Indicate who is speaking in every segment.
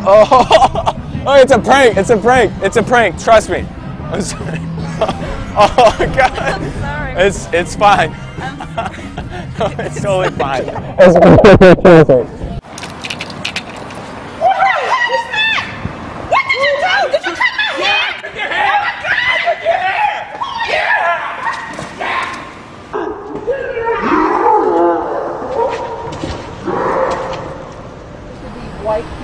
Speaker 1: Oh, oh, it's a prank. It's a prank. It's a prank. Trust me. I'm sorry. Oh God.
Speaker 2: I'm sorry.
Speaker 1: It's fine. It's totally fine. It's perfect.
Speaker 2: White people.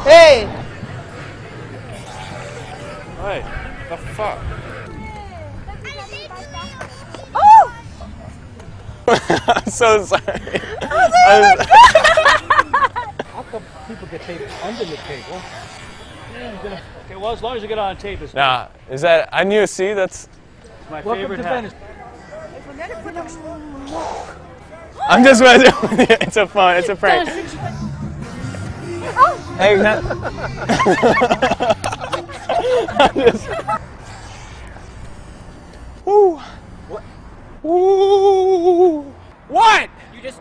Speaker 3: Hey!
Speaker 1: Hey, the fuck?
Speaker 2: Oh!
Speaker 1: I'm so sorry.
Speaker 2: Oh my God!
Speaker 4: How come people get taped under the table? Yeah, okay, well, as long as you get on tape, it's
Speaker 1: Nah, is that? I knew. See, that's.
Speaker 4: my Welcome favorite to hat. Venice.
Speaker 1: I'm just messing with you. It's a fun. It's a prank. Hey, no. I'm just. Woo.
Speaker 3: What?
Speaker 1: Woo. What?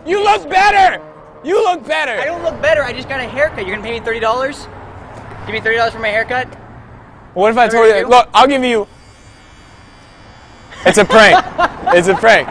Speaker 1: You look better. You look better.
Speaker 3: I don't look better. I just got a haircut. You're gonna pay me $30? Give me $30 for my haircut?
Speaker 1: What if I told you? Look, I'll give you. It's a prank. It's a prank.